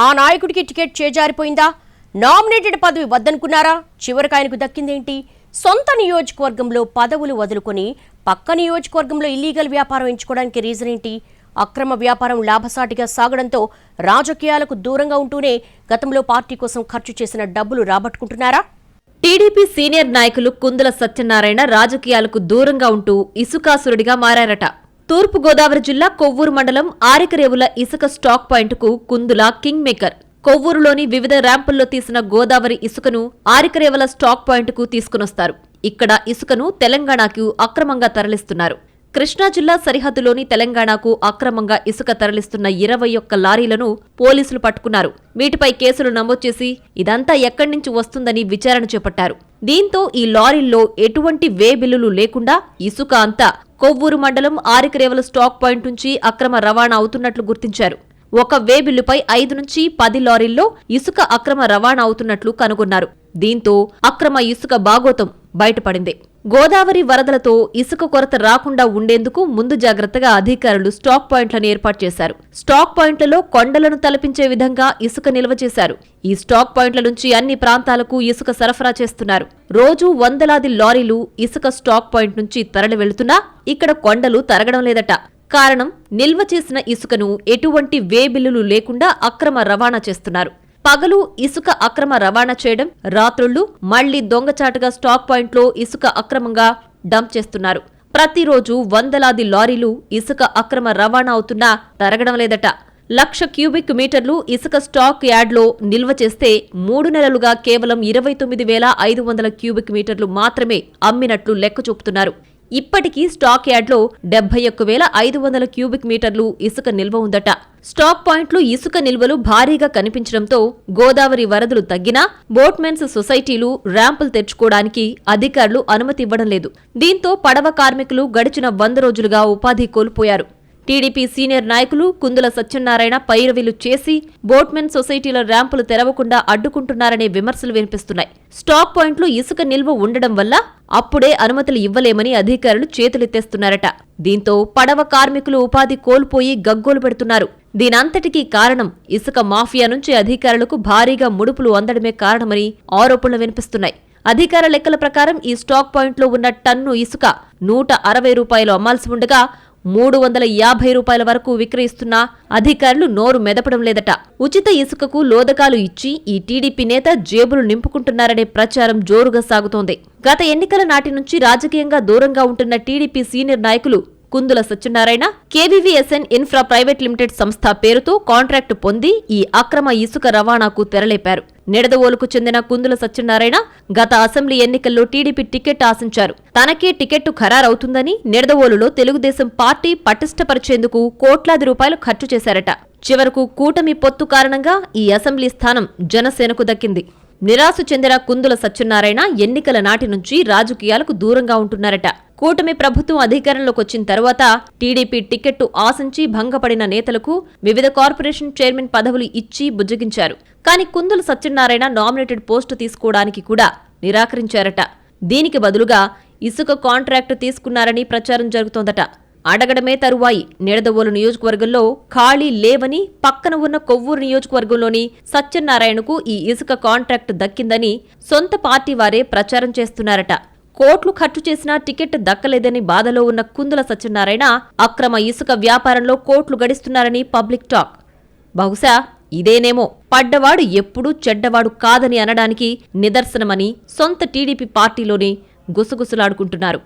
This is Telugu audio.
ఆ నాయకుడికి టికెట్ చేజారిపోయిందా? నామినేటెడ్ పదవి వద్దనుకున్నారా? చివరికి ఆయనకు దక్కిందేంటి? సొంత నియోజకవర్గంలో పదవులు వదులుకొని పక్క నియోజకవర్గంలో ఇల్లీగల్ వ్యాపారం ఎంచుకోవడానికి రీజన్ ఏంటి? అక్రమ వ్యాపారం లాభసాటిగా సాగడంతో రాజకీయాలకు దూరంగా ఉంటూనే గతంలో పార్టీ కోసం ఖర్చు చేసిన డబ్బులు రాబట్టుకుంటున్నారా? టీడీపీ సీనియర్ నాయకులు కుందుల సత్యనారాయణ రాజకీయాలకు దూరంగా ఉంటూ ఇసుకాసురుడిగా మారారట. తూర్పు గోదావరి జిల్లా కొవ్వూరు మండలం ఆరికరేవుల ఇసుక స్టాక్ పాయింట్కు కుందుల కింగ్ మేకర్. కొవ్వూరులోని వివిధ ర్యాంపుల్లో తీసిన గోదావరి ఇసుకను ఆరికరేవుల స్టాక్ పాయింట్కు తీసుకునొస్తారు. ఇక్కడ ఇసుకను తెలంగాణకు అక్రమంగా తరలిస్తున్నారు. కృష్ణా జిల్లా సరిహద్దులోని తెలంగాణకు అక్రమంగా ఇసుక తరలిస్తున్న 21 లారీలను పోలీసులు పట్టుకున్నారు. వీటిపై కేసులు నమోదు చేసి ఇదంతా ఎక్కడి నుంచి వస్తుందని విచారణ చేపట్టారు. దీంతో ఈ లారీల్లో ఎటువంటి వే బిల్లులు లేకుండా ఇసుక అంతా కొవ్వూరు మండలం ఆరికరేవుల స్టాక్ పాయింట్ నుంచి అక్రమ రవాణా అవుతున్నట్లు గుర్తించారు. ఒక వే బిల్లుపై 5 నుంచి 10 లారీల్లో ఇసుక అక్రమ రవాణా అవుతున్నట్లు కనుగొన్నారు. దీంతో అక్రమ ఇసుక బాగోతం బయటపడింది. గోదావరి వరదలతో ఇసుక కొరత రాకుండా ఉండేందుకు ముందు జాగ్రత్తగా అధికారులు స్టాక్ పాయింట్లను ఏర్పాటు చేశారు. స్టాక్ పాయింట్లలో కొండలను తలపించే విధంగా ఇసుక నిల్వ చేశారు. ఈ స్టాక్ పాయింట్ల నుంచి అన్ని ప్రాంతాలకు ఇసుక సరఫరా చేస్తున్నారు. రోజు వందలాది లారీలు ఇసుక స్టాక్ పాయింట్ నుంచి తరలి వెళుతున్నా ఇక్కడ కొండలు తరగడం లేదట. కారణం, నిల్వ చేసిన ఇసుకను ఎటువంటి వే బిల్లులు లేకుండా అక్రమ రవాణా చేస్తున్నారు. పగలు ఇసుక అక్రమ రవాణా చేయడం, రాత్రుళ్లు మళ్లీ దొంగచాటుగా స్టాక్ పాయింట్లో ఇసుక అక్రమంగా డంప్ చేస్తున్నారు. ప్రతిరోజు వందలాది లారీలు ఇసుక అక్రమ రవాణా అవుతున్నా తరగడం లేదట. 1,00,000 క్యూబిక్ మీటర్లు ఇసుక స్టాక్ యార్డ్లో నిల్వ చేస్తే 3 నెలలుగా కేవలం 29,500 క్యూబిక్ మీటర్లు మాత్రమే అమ్మినట్లు లెక్క చూపుతున్నారు. ఇప్పటికీ స్టాక్ యార్డ్లో 71,500 క్యూబిక్ మీటర్లు ఇసుక నిల్వ ఉందట. స్టాక్ పాయింట్లు ఇసుక నిల్వలు భారీగా కనిపించడంతో గోదావరి వరదలు తగ్గినా బోట్మెన్స్ సొసైటీలు ర్యాంపులు తెచ్చుకోవడానికి అధికారులు అనుమతి ఇవ్వడం లేదు. దీంతో పడవ కార్మికులు గడిచిన 100 రోజులుగా ఉపాధి కోల్పోయారు. టీడీపీ సీనియర్ నాయకులు కుందుల సత్యనారాయణ పైరవీలు చేసి బోట్మెన్ సొసైటీల ర్యాంపులు తెరవకుండా అడ్డుకుంటున్నారనే విమర్శలు వినిపిస్తున్నాయి. స్టాక్ పాయింట్లు ఇసుక నిల్వ ఉండడం వల్ల అప్పుడే అనుమతులు ఇవ్వలేమని అధికారులు చేతులెత్తేస్తున్నారట. దీంతో పడవ కార్మికులు ఉపాధి కోల్పోయి గగ్గోలు పెడుతున్నారు. దీనంతటికీ కారణం ఇసుక మాఫియా నుంచి అధికారులకు భారీగా ముడుపులు అందడమే కారణమని ఆరోపణలు వినిపిస్తున్నాయి. అధికార లెక్కల ప్రకారం ఈ స్టాక్ పాయింట్లో ఉన్న టన్ను ఇసుక 160 రూపాయలు అమ్మాల్సి ఉండగా 350 రూపాయల వరకు విక్రయిస్తున్నా అధికారులు నోరు మెదపడం లేదట. ఉచిత ఇసుకకు లోదకాలు ఇచ్చి ఈ టీడీపీ నేత జేబులు నింపుకుంటున్నారనే ప్రచారం జోరుగా సాగుతోంది. గత ఎన్నికల నాటి నుంచి రాజకీయంగా దూరంగా ఉంటున్న టీడీపీ సీనియర్ నాయకులు Kundula Satyanarayana KVVSN infra private limited సంస్థ పేరుతో కాంట్రాక్టు పొంది ఈ అక్రమ ఇసుక రవాణాకు తెరలేపారు. నిడదవోలుకు చెందిన కుందుల సత్యనారాయణ గత అసెంబ్లీ ఎన్నికల్లో టీడీపీ టికెట్ ఆశించారు. తనకే టికెట్టు ఖరారవుతుందని నిడదవోలులో తెలుగుదేశం పార్టీ పటిష్టపరిచేందుకు కోట్లాది రూపాయలు ఖర్చు చేశారట. చివరకు కూటమి పొత్తు కారణంగా ఈ అసెంబ్లీ స్థానం జనసేనకు దక్కింది. నిరాశ చెందిన కుందుల సత్యనారాయణ ఎన్నికల నాటి నుంచి రాజకీయాలకు దూరంగా ఉంటున్నారట. కూటమి ప్రభుత్వం అధికారంలోకి వచ్చిన తర్వాత టీడీపీ టికెట్టు ఆశించి భంగపడిన నేతలకు వివిధ కార్పొరేషన్ చైర్మన్ పదవులు ఇచ్చి బుజ్జగించారు. కానీ కుందుల సత్యనారాయణ నామినేటెడ్ పోస్టు తీసుకోవడానికి కూడా నిరాకరించారట. దీనికి బదులుగా ఇసుక కాంట్రాక్టు తీసుకున్నారని ప్రచారం జరుగుతోందట. అడగడమే తరువాయి నిడదవోలు నియోజకవర్గంలో ఖాళీ లేవని పక్కన ఉన్న కొవ్వూరు నియోజకవర్గంలోని సత్యనారాయణకు ఈ ఇసుక కాంట్రాక్టు దక్కిందని సొంత పార్టీ వారే ప్రచారం చేస్తున్నారట. కోట్లు ఖర్చు చేసినా టికెట్ దక్కలేదని బాధలో ఉన్న కుందుల సత్యనారాయణ అక్రమ ఇసుక వ్యాపారంలో కోట్లు గడిస్తున్నారని పబ్లిక్ టాక్. బహుశా ఇదేనేమో పడ్డవాడు ఎప్పుడూ చెడ్డవాడు కాదని అనడానికి నిదర్శనమని సొంత టీడీపీ పార్టీలోనే గుసగుసలాడుకుంటున్నారు.